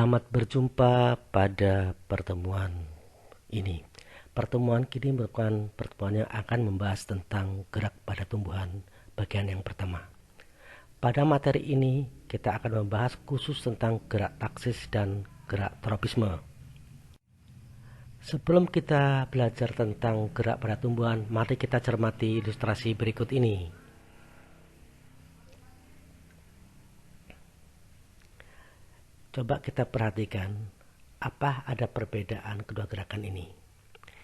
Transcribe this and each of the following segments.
Selamat berjumpa pada pertemuan ini. Pertemuan kini merupakan pertemuan yang akan membahas tentang gerak pada tumbuhan bagian yang pertama. Pada materi ini kita akan membahas khusus tentang gerak taksis dan gerak tropisme. Sebelum kita belajar tentang gerak pada tumbuhan, mari kita cermati ilustrasi berikut ini. Coba kita perhatikan, apa ada perbedaan kedua gerakan ini?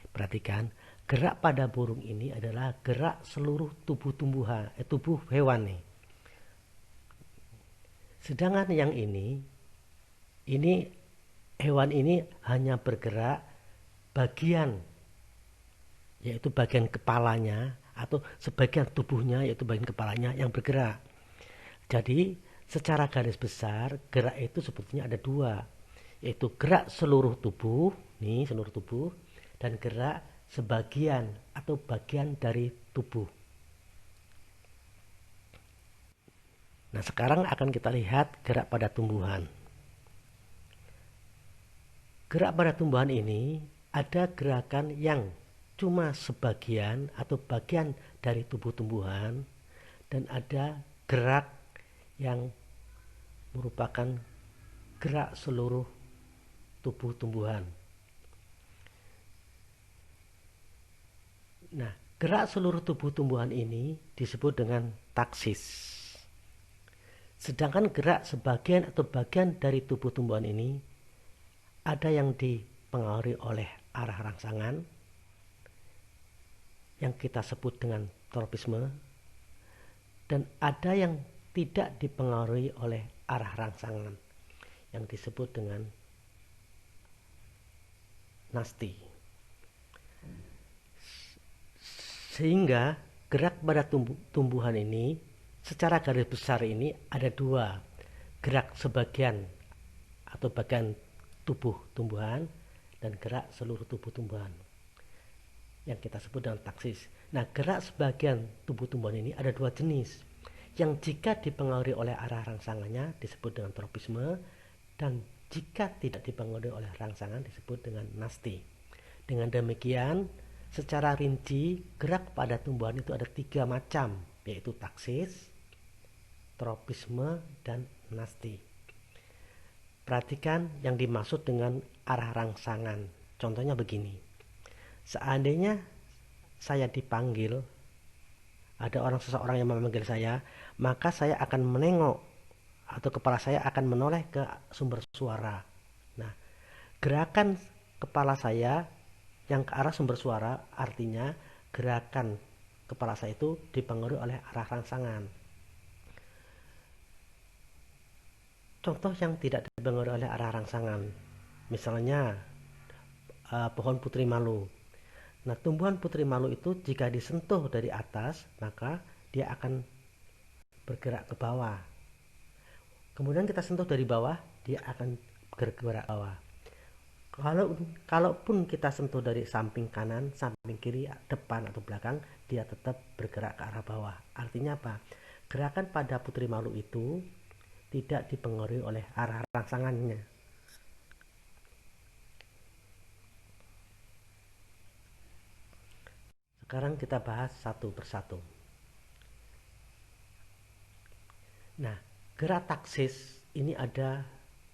Perhatikan, gerak pada burung ini adalah gerak seluruh tubuh tubuh hewan nih. Sedangkan yang ini hewan ini hanya bergerak bagian, yaitu bagian kepalanya atau sebagian tubuhnya, yaitu bagian kepalanya yang bergerak. Jadi secara garis besar gerak itu sebetulnya ada dua, yaitu gerak seluruh tubuh, dan gerak sebagian atau bagian dari tubuh. Nah, sekarang akan kita lihat gerak pada tumbuhan. Gerak pada tumbuhan ini ada gerakan yang cuma sebagian atau bagian dari tubuh tumbuhan, dan ada gerak yang merupakan gerak seluruh tubuh tumbuhan. Nah, gerak seluruh tubuh tumbuhan ini disebut dengan taksis. Sedangkan gerak sebagian atau bagian dari tubuh tumbuhan ini ada yang dipengaruhi oleh arah rangsangan yang kita sebut dengan tropisme, dan ada yang tidak dipengaruhi oleh arah rangsangan yang disebut dengan nasti. Sehingga gerak pada tumbuhan ini secara garis besar ini ada dua, gerak sebagian atau bagian tubuh tumbuhan dan gerak seluruh tubuh tumbuhan yang kita sebut dengan taksis. Nah, gerak sebagian tubuh tumbuhan ini ada dua jenis, yang jika dipengaruhi oleh arah rangsangannya disebut dengan tropisme, dan jika tidak dipengaruhi oleh rangsangan disebut dengan nasti. Dengan demikian, secara rinci gerak pada tumbuhan itu ada tiga macam, yaitu taksis, tropisme, dan nasti. Perhatikan yang dimaksud dengan arah rangsangan. Contohnya begini, seandainya saya dipanggil, ada seseorang yang memanggil saya, maka saya akan menengok atau kepala saya akan menoleh ke sumber suara. Nah, gerakan kepala saya yang ke arah sumber suara artinya gerakan kepala saya itu dipengaruhi oleh arah rangsangan. Contoh yang tidak dipengaruhi oleh arah rangsangan, misalnya pohon putri malu. Nah, tumbuhan putri malu itu jika disentuh dari atas, maka dia akan bergerak ke bawah. Kemudian kita sentuh dari bawah, dia akan bergerak ke bawah. Kalaupun kita sentuh dari samping kanan, samping kiri, depan atau belakang, dia tetap bergerak ke arah bawah. Artinya apa? Gerakan pada putri malu itu tidak dipengaruhi oleh arah rangsangannya. Sekarang kita bahas satu persatu. Nah, gerak taksis ini ada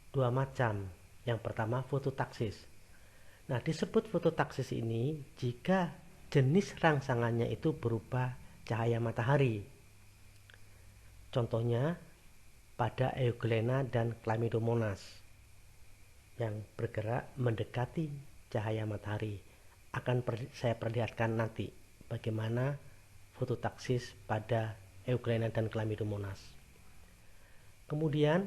dua macam. Yang pertama fototaksis. Nah, disebut fototaksis ini jika jenis rangsangannya itu berupa cahaya matahari. Contohnya pada Euglena dan Chlamydomonas yang bergerak mendekati cahaya matahari. Akan saya perlihatkan nanti bagaimana fototaksis pada Euglena dan Chlamydomonas. Kemudian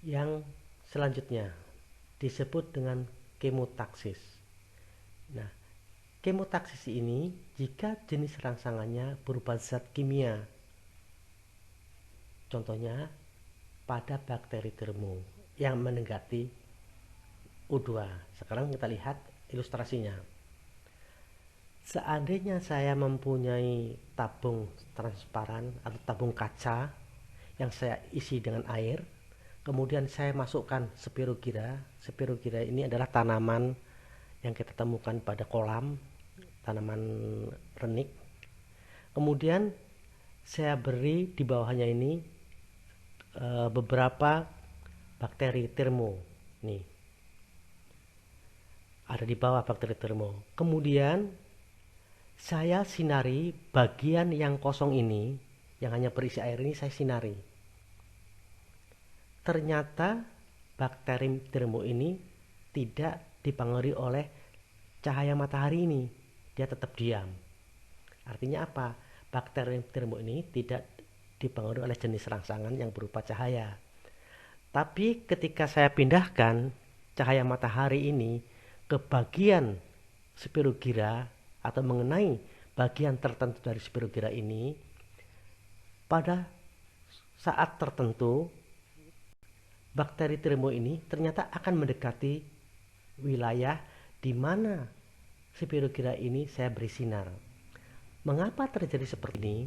yang selanjutnya disebut dengan kemotaksis. Nah, kemotaksis ini jika jenis rangsangannya berupa zat kimia. Contohnya pada bakteri dermo yang mendekati O2. Sekarang kita lihat ilustrasinya. Seandainya saya mempunyai tabung transparan atau tabung kaca yang saya isi dengan air. Kemudian saya masukkan Spirogyra. Spirogyra ini adalah tanaman yang kita temukan pada kolam, tanaman renik. Kemudian saya beri di bawahnya ini beberapa bakteri termo. Nih, ada di bawah bakteri termo. Kemudian saya sinari bagian yang kosong ini, yang hanya berisi air ini, saya sinari. Ternyata bakteri termo ini tidak dipengaruhi oleh cahaya matahari ini. Dia tetap diam. Artinya apa? Bakteri termo ini tidak dipengaruhi oleh jenis rangsangan yang berupa cahaya. Tapi ketika saya pindahkan cahaya matahari ini ke bagian Spirogyra atau mengenai bagian tertentu dari Spirogyra ini, pada saat tertentu bakteri termo ini ternyata akan mendekati wilayah di mana Spirogyra ini saya beri sinar. Mengapa terjadi seperti ini?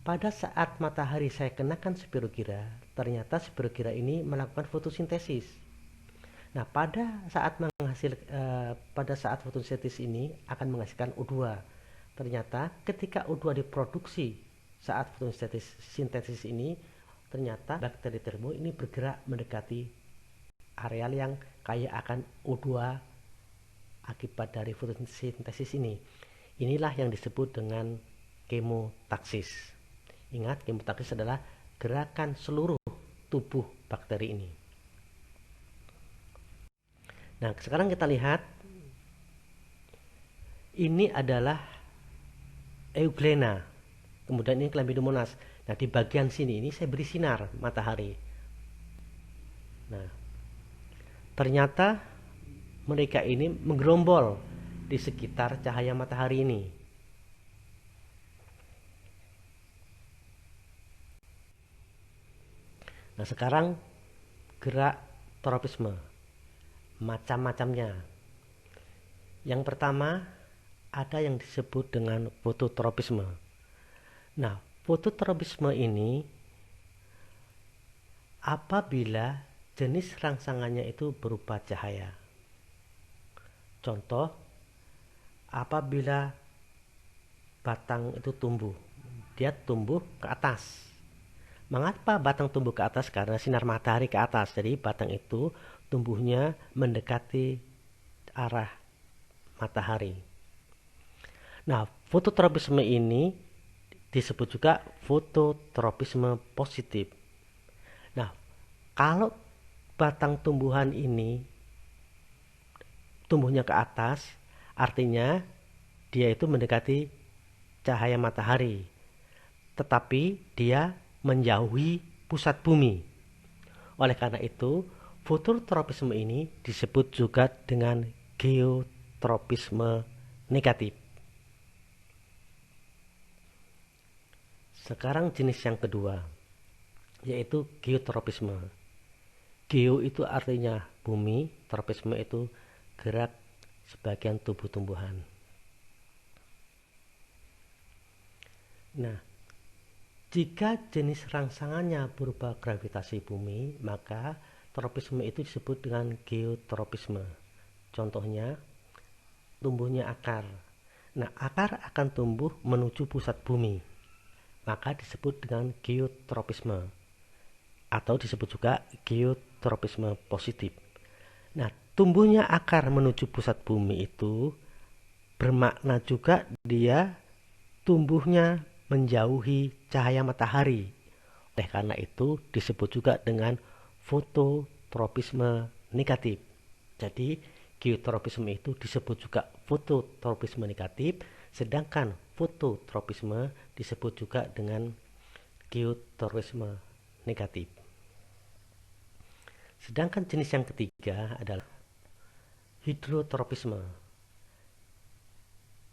Pada saat matahari saya kenakan Spirogyra, ternyata Spirogyra ini melakukan fotosintesis. Nah, pada saat fotosintesis ini akan menghasilkan O2. Ternyata ketika O2 diproduksi saat fotosintesis ini, ternyata bakteri termo ini bergerak mendekati areal yang kaya akan O2 akibat dari fotosintesis ini. Inilah yang disebut dengan kemotaksis. Ingat, kemotaksis adalah gerakan seluruh tubuh bakteri ini. Nah, sekarang kita lihat, ini adalah Euglena, kemudian ini Chlamydomonas. Nah, di bagian sini ini saya beri sinar matahari. Nah, ternyata mereka ini menggerombol di sekitar cahaya matahari ini. Nah, sekarang gerak tropisme, macam-macamnya. Yang pertama, ada yang disebut dengan fototropisme. Nah, fototropisme ini apabila jenis rangsangannya itu berupa cahaya. Contoh, apabila batang itu tumbuh, dia tumbuh ke atas. Mengapa batang tumbuh ke atas? Karena sinar matahari ke atas. Jadi batang itu tumbuhnya mendekati arah matahari. Nah, fototropisme ini disebut juga fototropisme positif. Nah, kalau batang tumbuhan ini tumbuhnya ke atas, artinya dia itu mendekati cahaya matahari, tetapi dia menjauhi pusat bumi. Oleh karena itu, fototropisme ini disebut juga dengan geotropisme negatif. Sekarang jenis yang kedua, yaitu geotropisme. Geo itu artinya bumi, tropisme itu gerak sebagian tubuh tumbuhan. Nah, jika jenis rangsangannya berupa gravitasi bumi, maka tropisme itu disebut dengan geotropisme. Contohnya, tumbuhnya akar. Nah, akar akan tumbuh menuju pusat bumi, maka disebut dengan geotropisme, atau disebut juga geotropisme positif. Nah, tumbuhnya akar menuju pusat bumi itu bermakna juga dia tumbuhnya menjauhi cahaya matahari. Oleh karena itu disebut juga dengan fototropisme negatif. Jadi geotropisme itu disebut juga fototropisme negatif, sedangkan fototropisme disebut juga dengan geotropisme negatif. Sedangkan jenis yang ketiga adalah hidrotropisme.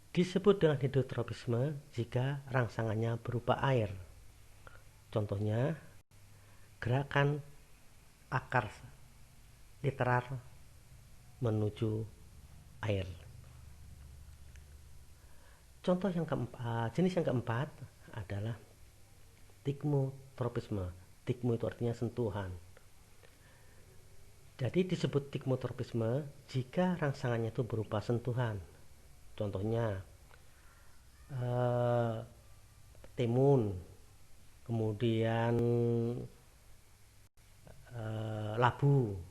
Disebut dengan hidrotropisme jika rangsangannya berupa air. Contohnya, gerakan akar literal menuju air. Contoh yang keempat, jenis yang keempat adalah Tikmotropisme. Tikmo itu artinya sentuhan. Jadi disebut tikmotropisme jika rangsangannya itu berupa sentuhan. Contohnya timun, kemudian labu,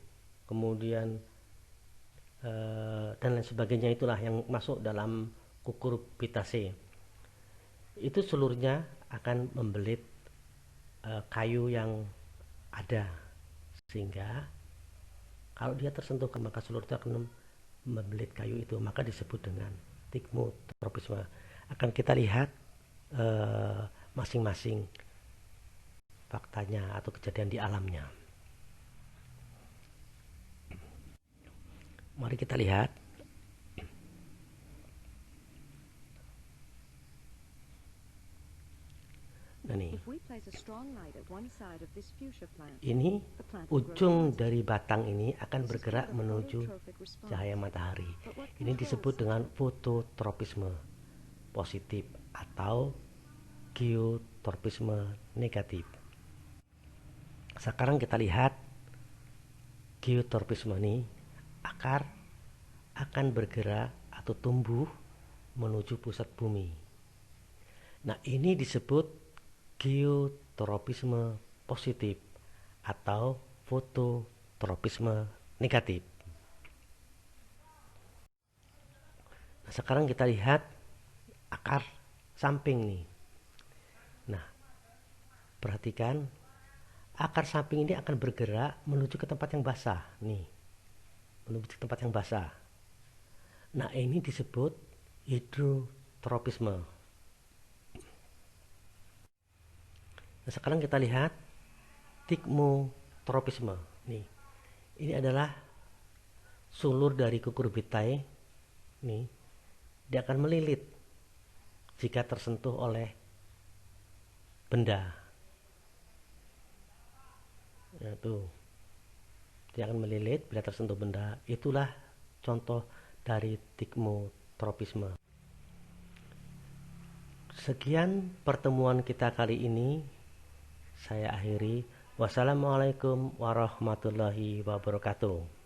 kemudian dan lain sebagainya, itulah yang masuk dalam cucurbitaceae. Itu seluruhnya akan membelit kayu yang ada, sehingga kalau dia tersentuh maka seluruh itu akan membelit kayu itu, maka disebut dengan tikmotropisme. Akan kita lihat masing-masing faktanya atau kejadian di alamnya. Mari kita lihat. Nah, ini ujung dari batang ini akan bergerak menuju cahaya matahari. Ini disebut dengan fototropisme positif atau geotropisme negatif. Sekarang kita lihat geotropisme ini, akar akan bergerak atau tumbuh menuju pusat bumi. Nah, ini disebut geotropisme positif atau fototropisme negatif. Nah, sekarang kita lihat akar samping nih. Nah, perhatikan, akar samping ini akan bergerak menuju ke tempat yang basah nih, menuju ke tempat yang basah. Nah, ini disebut hidrotropisme. Nah, sekarang kita lihat tikmotropisme. Nih, ini adalah sulur dari cucurbitaceae. Nih, dia akan melilit jika tersentuh oleh benda. Ya, tuh, dia akan melilit bila tersentuh benda. Itulah contoh dari tikmotropisme. Sekian pertemuan kita kali ini. Saya akhiri. Wassalamualaikum warahmatullahi wabarakatuh.